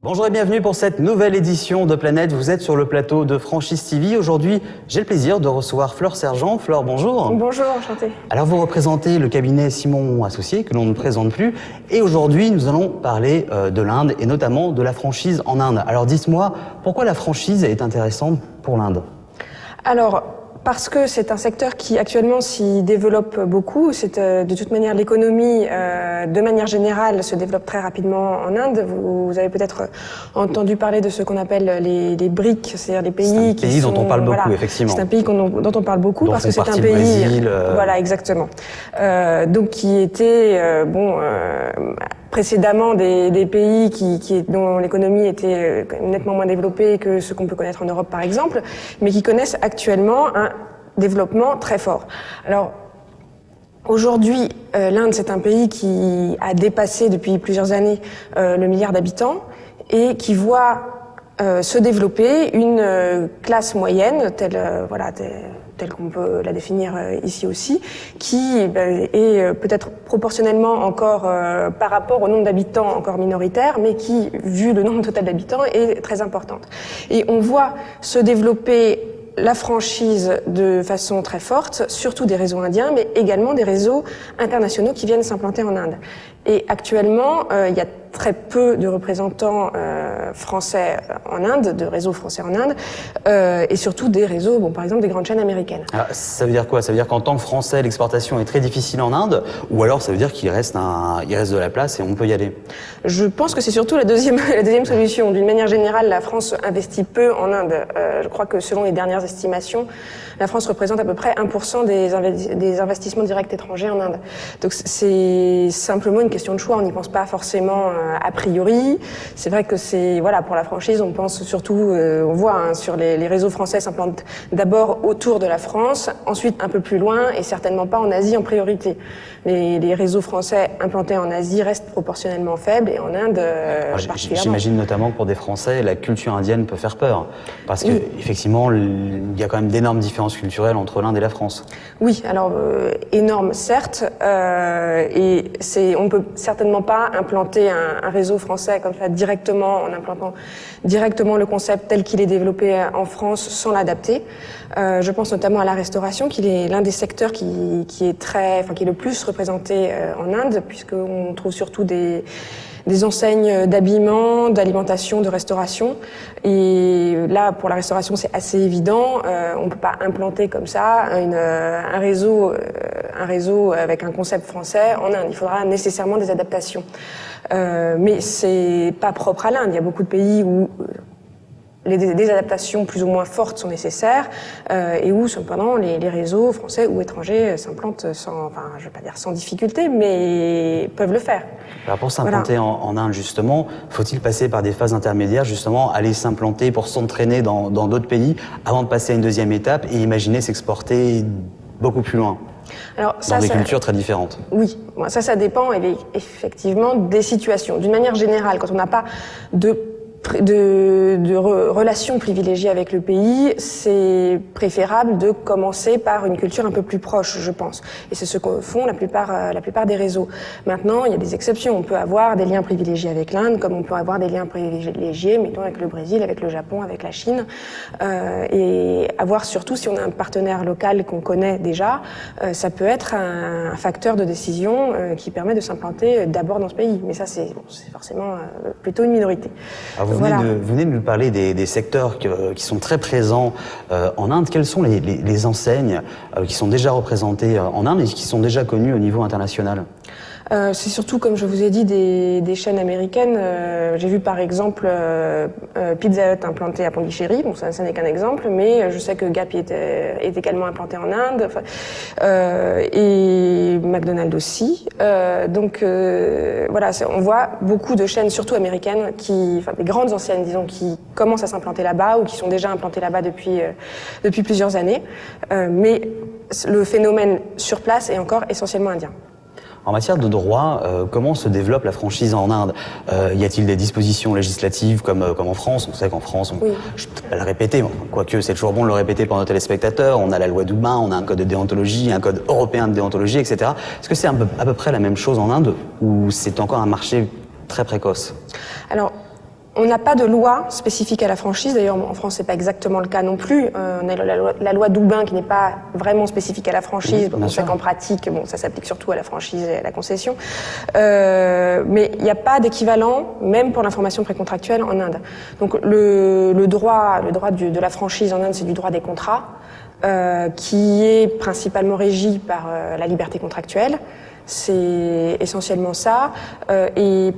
Bonjour et bienvenue pour cette nouvelle édition de Planète. Vous êtes sur le plateau de Franchise TV. Aujourd'hui, j'ai le plaisir de recevoir Fleur Sergent. Fleur, bonjour. Bonjour, enchantée. Alors, vous représentez le cabinet Simon Associés, que l'on ne présente plus. Et aujourd'hui, nous allons parler de l'Inde et notamment de la franchise en Inde. Alors, dites-moi, pourquoi la franchise est intéressante pour l'Inde ? Alors, parce que c'est un secteur qui actuellement s'y développe beaucoup. C'est de toute manière l'économie, de manière générale, se développe très rapidement en Inde. Vous avez peut-être entendu parler de ce qu'on appelle les BRIC, c'est-à-dire les pays qui pays sont, dont on parle beaucoup, voilà, effectivement. C'est un pays dont on parle beaucoup dont parce que c'est un le pays, Brésil, voilà, exactement. Donc qui était précédemment des pays dont l'économie était nettement moins développée que ce qu'on peut connaître en Europe par exemple, mais qui connaissent actuellement un développement très fort. Alors aujourd'hui, l'Inde c'est un pays qui a dépassé depuis plusieurs années le milliard d'habitants et qui voit se développer une classe moyenne telle qu'on peut la définir ici aussi, qui est peut-être proportionnellement encore par rapport au nombre d'habitants encore minoritaire, mais qui, vu le nombre total d'habitants, est très importante. Et on voit se développer la franchise de façon très forte, surtout des réseaux indiens, mais également des réseaux internationaux qui viennent s'implanter en Inde. Et actuellement, il y a très peu de représentants français en Inde, de réseaux français en Inde, et surtout des réseaux, par exemple des grandes chaînes américaines. Alors, ça veut dire quoi? Ça veut dire qu'en tant que Français, l'exportation est très difficile en Inde, ou alors ça veut dire qu'il reste de la place et on peut y aller? Je pense que c'est surtout la deuxième solution. D'une manière générale, la France investit peu en Inde. Je crois que selon les dernières estimations, la France représente à peu près 1% des investissements directs étrangers en Inde. Donc c'est simplement une question de choix. On n'y pense pas forcément a priori. C'est vrai que pour la franchise, on pense surtout, on voit sur les réseaux français s'implantent d'abord autour de la France, ensuite un peu plus loin et certainement pas en Asie en priorité. Les réseaux français implantés en Asie restent proportionnellement faibles et en Inde particulièrement. J'imagine notamment que pour des Français, la culture indienne peut faire peur. Parce que, effectivement, il y a quand même d'énormes différences culturelles entre l'Inde et la France. Oui, alors énorme certes, et on ne peut certainement pas implanter un réseau français comme ça directement, en implantant directement le concept tel qu'il est développé en France sans l'adapter. Je pense notamment à la restauration, qui est l'un des secteurs qui est le plus représenté en Inde, puisqu'on trouve surtout des enseignes d'habillement, d'alimentation, de restauration. Et là, pour la restauration, c'est assez évident. On peut pas implanter comme ça un réseau avec un concept français en Inde. Il faudra nécessairement des adaptations. Mais c'est pas propre à l'Inde. Il y a beaucoup de pays où des adaptations plus ou moins fortes sont nécessaires et où cependant les réseaux français ou étrangers s'implantent je vais pas dire sans difficulté, mais peuvent le faire. Alors pour s'implanter en Inde justement, faut-il passer par des phases intermédiaires, justement aller s'implanter pour s'entraîner dans d'autres pays avant de passer à une deuxième étape et imaginer s'exporter beaucoup plus loin? Alors, dans des cultures très différentes. Oui, ça dépend effectivement des situations. D'une manière générale, quand on n'a pas de relations privilégiées avec le pays, c'est préférable de commencer par une culture un peu plus proche, je pense. Et c'est ce que font la plupart des réseaux. Maintenant, il y a des exceptions. On peut avoir des liens privilégiés avec l'Inde, comme on peut avoir des liens privilégiés, mettons, avec le Brésil, avec le Japon, avec la Chine. Et avoir surtout, si on a un partenaire local qu'on connaît déjà, ça peut être un facteur de décision qui permet de s'implanter d'abord dans ce pays. Mais ça, c'est forcément plutôt une minorité. Alors vous venez de nous parler des secteurs qui sont très présents en Inde. Quelles sont les enseignes qui sont déjà représentées en Inde et qui sont déjà connues au niveau international? C'est surtout, comme je vous ai dit, des chaînes américaines. J'ai vu par exemple Pizza Hut implanté à Pondichéry. Bon, ça n'est qu'un exemple, mais je sais que Gap est également implanté en Inde, et McDonald's aussi. On voit beaucoup de chaînes, surtout américaines, des grandes enseignes, disons, qui commencent à s'implanter là-bas ou qui sont déjà implantées là-bas depuis plusieurs années. Mais le phénomène sur place est encore essentiellement indien. En matière de droit, comment se développe la franchise en Inde? Y a-t-il des dispositions législatives comme en France? On sait qu'en France, je ne vais pas le répéter, quoique c'est toujours bon de le répéter pour nos téléspectateurs, on a la loi Douma, on a un code de déontologie, un code européen de déontologie, etc. Est-ce que c'est à peu près la même chose en Inde ou c'est encore un marché très précoce? Alors, On n'a pas de loi spécifique à la franchise. D'ailleurs, en France, c'est pas exactement le cas non plus. On a la loi Doubin qui n'est pas vraiment spécifique à la franchise. On sait qu'en pratique, ça s'applique surtout à la franchise et à la concession. Mais il n'y a pas d'équivalent, même pour l'information précontractuelle en Inde. Donc, le droit de la franchise en Inde, c'est du droit des contrats, qui est principalement régi par la liberté contractuelle. C'est essentiellement ça. Et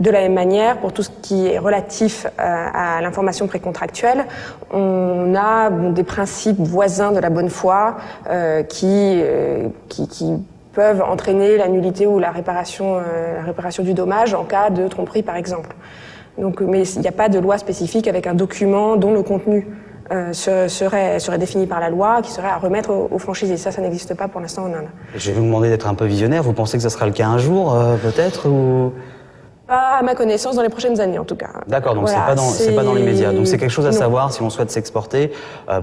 de la même manière, pour tout ce qui est relatif à l'information précontractuelle, on a des principes voisins de la bonne foi qui peuvent entraîner la nullité ou la réparation du dommage en cas de tromperie, par exemple. Donc, mais il n'y a pas de loi spécifique avec un document dont le contenu serait défini par la loi, qui serait à remettre aux franchisés. Ça n'existe pas pour l'instant en Inde. Je vais vous demander d'être un peu visionnaire. Vous pensez que ça sera le cas un jour, peut-être, ou... Pas à ma connaissance, dans les prochaines années en tout cas. D'accord, donc voilà, c'est pas dans l'immédiat. Donc c'est quelque chose à savoir si on souhaite s'exporter.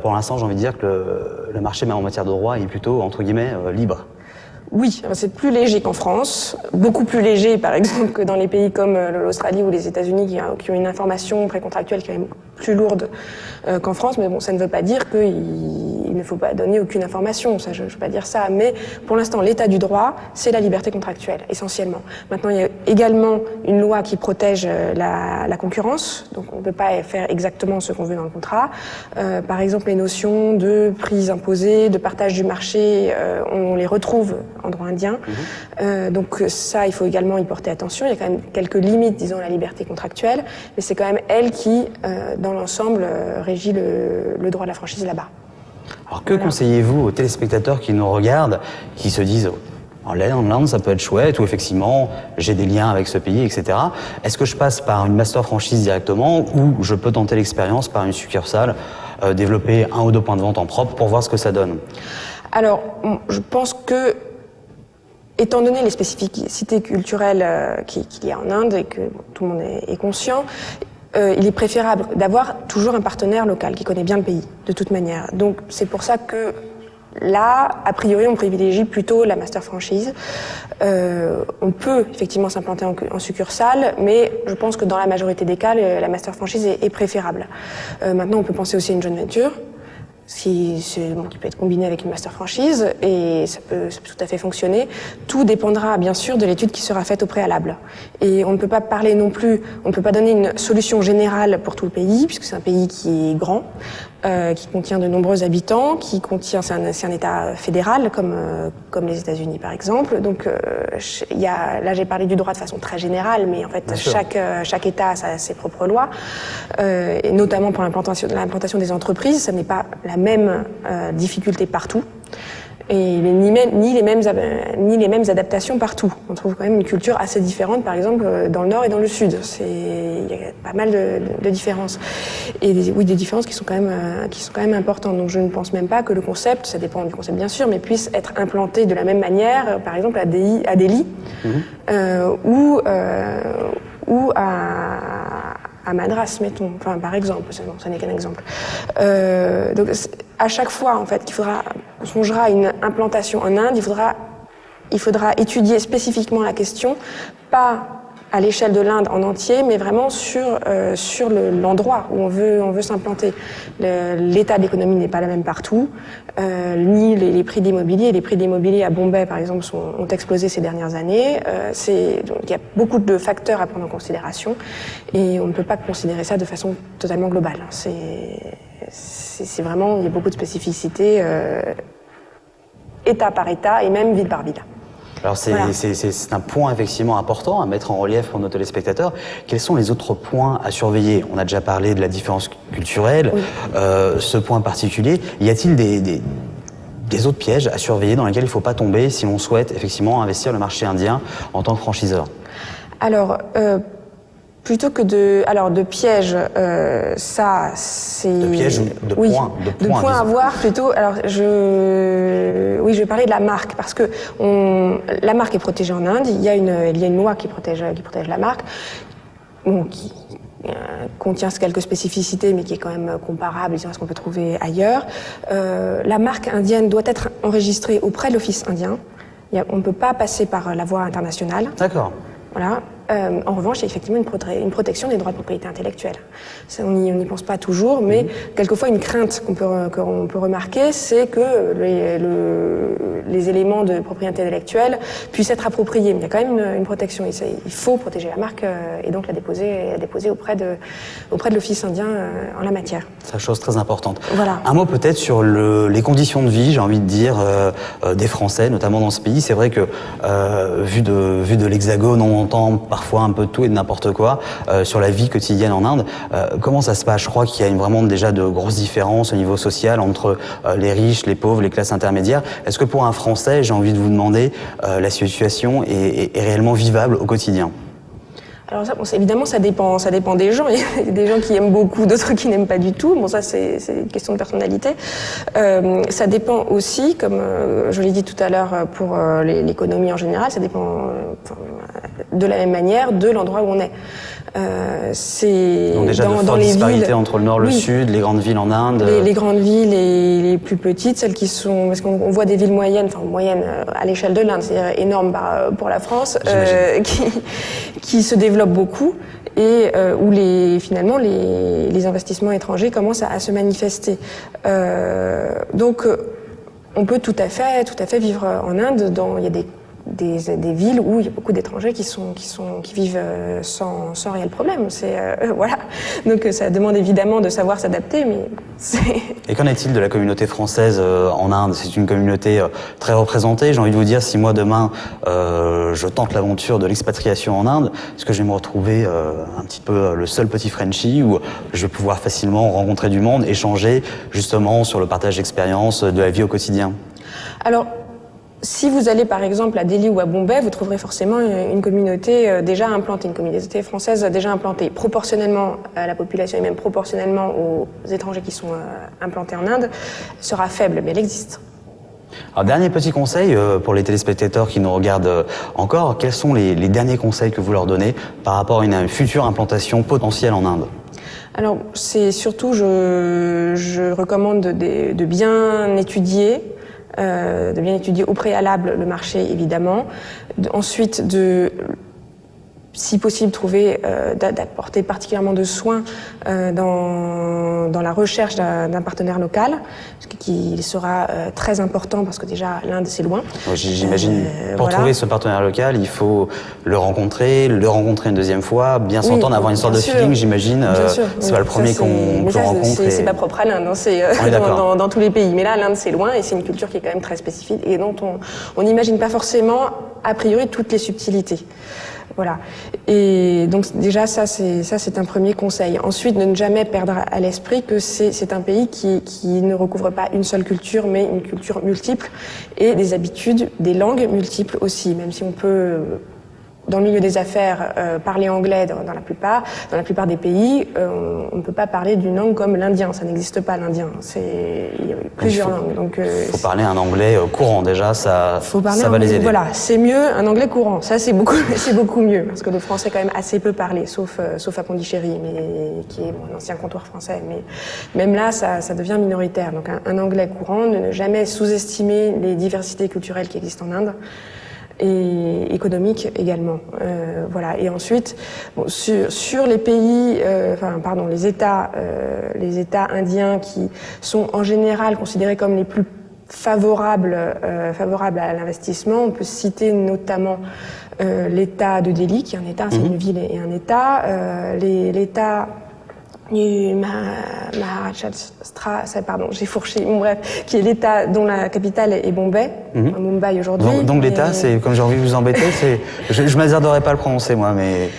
Pour l'instant, j'ai envie de dire que le marché, même en matière de droit, est plutôt, entre guillemets, libre. Oui, c'est plus léger qu'en France, beaucoup plus léger par exemple que dans les pays comme l'Australie ou les États-Unis qui ont une information précontractuelle qui est même plus lourde qu'en France, mais bon, ça ne veut pas dire qu'il ne faut pas donner aucune information, ça, je ne veux pas dire ça, mais pour l'instant, l'état du droit, c'est la liberté contractuelle, essentiellement. Maintenant, il y a également une loi qui protège la concurrence, donc on ne peut pas faire exactement ce qu'on veut dans le contrat. Par exemple, les notions de prise imposée, de partage du marché, on les retrouve en droit indien. Donc ça, il faut également y porter attention. Il y a quand même quelques limites, disons, à la liberté contractuelle, mais c'est quand même elle qui, dans l'ensemble, régit le droit de la franchise là-bas. Alors que conseillez-vous aux téléspectateurs qui nous regardent, qui se disent en Inde, ça peut être chouette, ou effectivement, j'ai des liens avec ce pays, etc. Est-ce que je passe par une master franchise directement, ou je peux tenter l'expérience par une succursale, développer 1 ou 2 points de vente en propre pour voir ce que ça donne? Alors, je pense que étant donné les spécificités culturelles qu'il y a en Inde et que tout le monde est conscient, il est préférable d'avoir toujours un partenaire local qui connaît bien le pays, de toute manière. Donc c'est pour ça que là, a priori, on privilégie plutôt la master franchise. On peut effectivement s'implanter en succursale, mais je pense que dans la majorité des cas, la master franchise est préférable. Maintenant, on peut penser aussi à une joint venture, qui peut être combiné avec une master franchise, et ça peut tout à fait fonctionner. Tout dépendra bien sûr de l'étude qui sera faite au préalable. Et on ne peut pas parler non plus, on ne peut pas donner une solution générale pour tout le pays, puisque c'est un pays qui est grand, qui contient de nombreux habitants, c'est un État fédéral comme les États-Unis par exemple. Donc là j'ai parlé du droit de façon très générale, mais en fait chaque État a ses propres lois, et notamment pour l'implantation des entreprises, ça n'est pas la même difficulté partout. Et ni les mêmes adaptations partout. On trouve quand même une culture assez différente, par exemple, dans le nord et dans le sud. Il y a pas mal de différences. Et des différences qui sont quand même importantes. Donc je ne pense même pas que le concept, ça dépend du concept bien sûr, mais puisse être implanté de la même manière, par exemple à Delhi, ou à Madras, mettons, enfin par exemple, ça n'est qu'un exemple. Donc à chaque fois en fait qu'on songera à une implantation en Inde, il faudra étudier spécifiquement la question, pas à l'échelle de l'Inde en entier, mais vraiment sur l'endroit où on veut s'implanter. L'état de l'économie n'est pas le même partout, ni les prix de l'immobilier. Les prix de l'immobilier à Bombay, par exemple, ont explosé ces dernières années. Donc il y a beaucoup de facteurs à prendre en considération, et on ne peut pas considérer ça de façon totalement globale. C'est vraiment, il y a beaucoup de spécificités, État par État et même ville par ville. Alors c'est un point effectivement important à mettre en relief pour nos téléspectateurs. Quels sont les autres points à surveiller? On a déjà parlé de la différence culturelle, ce point particulier. Y a-t-il des autres pièges à surveiller dans lesquels il ne faut pas tomber si l'on souhaite effectivement investir le marché indien en tant que franchiseur? Alors, plutôt que de pièges, ça c'est... De pièges ou de points? De points à voir plutôt. Alors je vais parler de la marque, parce que la marque est protégée en Inde. Il y a une loi qui protège la marque, qui contient quelques spécificités, mais qui est quand même comparable à ce qu'on peut trouver ailleurs. La marque indienne doit être enregistrée auprès de l'office indien. On ne peut pas passer par la voie internationale. D'accord. Voilà. En revanche, il y a effectivement une protection des droits de propriété intellectuelle. Ça, on n'y pense pas toujours, mais quelquefois une crainte qu'on peut remarquer, c'est que les éléments de propriété intellectuelle puissent être appropriés. Mais il y a quand même une protection. Il faut protéger la marque et donc la déposer auprès de l'Office indien en la matière. C'est une chose très importante. Voilà. Un mot peut-être sur les conditions de vie, j'ai envie de dire, des Français, notamment dans ce pays. C'est vrai que vu de l'Hexagone, on entend parfois un peu de tout et de n'importe quoi sur la vie quotidienne en Inde. Comment ça se passe? Je crois qu'il y a vraiment déjà de grosses différences au niveau social entre les riches, les pauvres, les classes intermédiaires. Est-ce que pour un Français, j'ai envie de vous demander, la situation est réellement vivable au quotidien? Alors ça, évidemment, ça dépend des gens. Il y a des gens qui aiment beaucoup, d'autres qui n'aiment pas du tout. Bon, ça, c'est une question de personnalité. Ça dépend aussi, comme je l'ai dit tout à l'heure, pour l'économie en général, ça dépend de la même manière de l'endroit où on est. Donc déjà de fortes disparités entre le nord et le sud, les grandes villes en Inde. Les grandes villes et les plus petites, celles qui sont, parce qu'on voit des villes moyennes, à l'échelle de l'Inde, c'est-à-dire énorme pour la France, qui se développent beaucoup et où finalement les investissements étrangers commencent à se manifester. Donc on peut tout à fait vivre en Inde. Il y a des villes où il y a beaucoup d'étrangers qui vivent sans réel problème. Voilà. Donc ça demande évidemment de savoir s'adapter, mais Et qu'en est-il de la communauté française en Inde? C'est une communauté très représentée. J'ai envie de vous dire, si moi demain je tente l'aventure de l'expatriation en Inde, est-ce que je vais me retrouver un petit peu le seul petit Frenchie, ou je vais pouvoir facilement rencontrer du monde, échanger justement sur le partage d'expériences de la vie au quotidien? Alors, si vous allez par exemple à Delhi ou à Bombay, vous trouverez forcément une communauté déjà implantée, une communauté française déjà implantée. Proportionnellement à la population et même proportionnellement aux étrangers qui sont implantés en Inde, sera faible, mais elle existe. Alors, dernier petit conseil pour les téléspectateurs qui nous regardent encore, quels sont les derniers conseils que vous leur donnez par rapport à une future implantation potentielle en Inde? Alors, c'est surtout, je recommande de bien étudier au préalable le marché, évidemment. Ensuite, si possible, d'apporter particulièrement de soins dans la recherche d'un partenaire local, ce qui sera très important parce que déjà l'Inde c'est loin. J'imagine, pour trouver ce partenaire local, il faut le rencontrer une deuxième fois, bien s'entendre, avoir une sorte de feeling, j'imagine. C'est pas le premier qu'on rencontre. C'est pas propre à l'Inde, c'est dans tous les pays. Mais là, l'Inde c'est loin et c'est une culture qui est quand même très spécifique et dont on n'imagine pas forcément a priori toutes les subtilités. Voilà. Et donc déjà ça c'est un premier conseil. Ensuite, de ne jamais perdre à l'esprit que c'est un pays qui ne recouvre pas une seule culture, mais une culture multiple et des habitudes, des langues multiples aussi. Même si on peut dans le milieu des affaires parler anglais dans la plupart des pays, on ne peut pas parler d'une langue comme l'indien. Ça n'existe pas l'indien. Il y a plusieurs langues. Donc il faut parler un anglais courant déjà. Ça va les aider. Voilà, c'est mieux un anglais courant. Ça c'est beaucoup mieux parce que le français est quand même assez peu parlé, sauf à Pondichéry, mais qui est un ancien comptoir français. Mais même là, ça devient minoritaire. Donc un anglais courant, ne jamais sous-estimer les diversités culturelles qui existent en Inde. Et économique également. Voilà. Et ensuite, sur les pays, les États indiens qui sont en général considérés comme les plus favorables à l'investissement, on peut citer notamment l'État de Delhi, qui est un État, c'est une ville et un État, l'État du Maharashtra, j'ai fourché, bref, qui est l'État dont la capitale est Bombay, Mumbai aujourd'hui. Donc l'État, c'est, comme j'ai envie de vous embêter, je m'hasarderais pas à le prononcer moi, mais...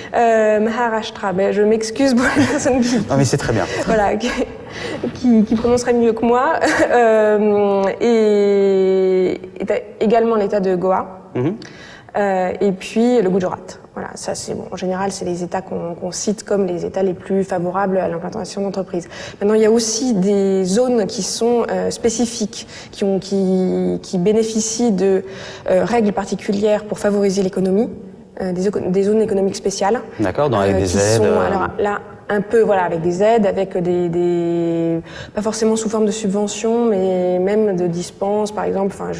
Maharashtra, je m'excuse pour les personnes qui... Non mais c'est très bien. Voilà, qui prononcerait mieux que moi. Et également l'État de Goa. Et puis le Gujarat. Voilà, ça c'est bon. En général, c'est les États qu'on cite comme les États les plus favorables à l'implantation d'entreprises. Maintenant, il y a aussi des zones qui sont spécifiques, qui bénéficient de règles particulières pour favoriser l'économie, des zones économiques spéciales. D'accord, avec des aides. Alors là, un peu, voilà, avec des aides, avec pas forcément sous forme de subventions, mais même de dispenses, par exemple. Enfin,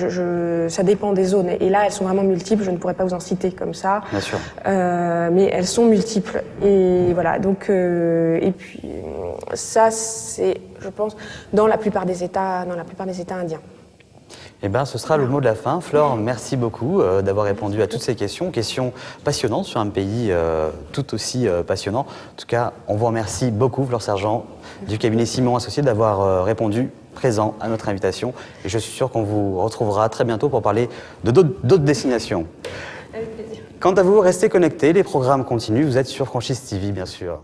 ça dépend des zones. Et là, elles sont vraiment multiples. Je ne pourrais pas vous en citer comme ça. Bien sûr. Mais elles sont multiples. Et voilà. Donc, et puis ça, c'est, je pense, dans la plupart des États indiens. Eh bien, ce sera le mot de la fin. Flore, merci beaucoup d'avoir répondu à toutes ces questions. Questions passionnantes sur un pays tout aussi passionnant. En tout cas, on vous remercie beaucoup, Flore Sergent, du cabinet Simon Associés, d'avoir répondu présent à notre invitation. Et je suis sûr qu'on vous retrouvera très bientôt pour parler de d'autres destinations. Avec plaisir. Quant à vous, restez connectés. Les programmes continuent. Vous êtes sur Franchise TV, bien sûr.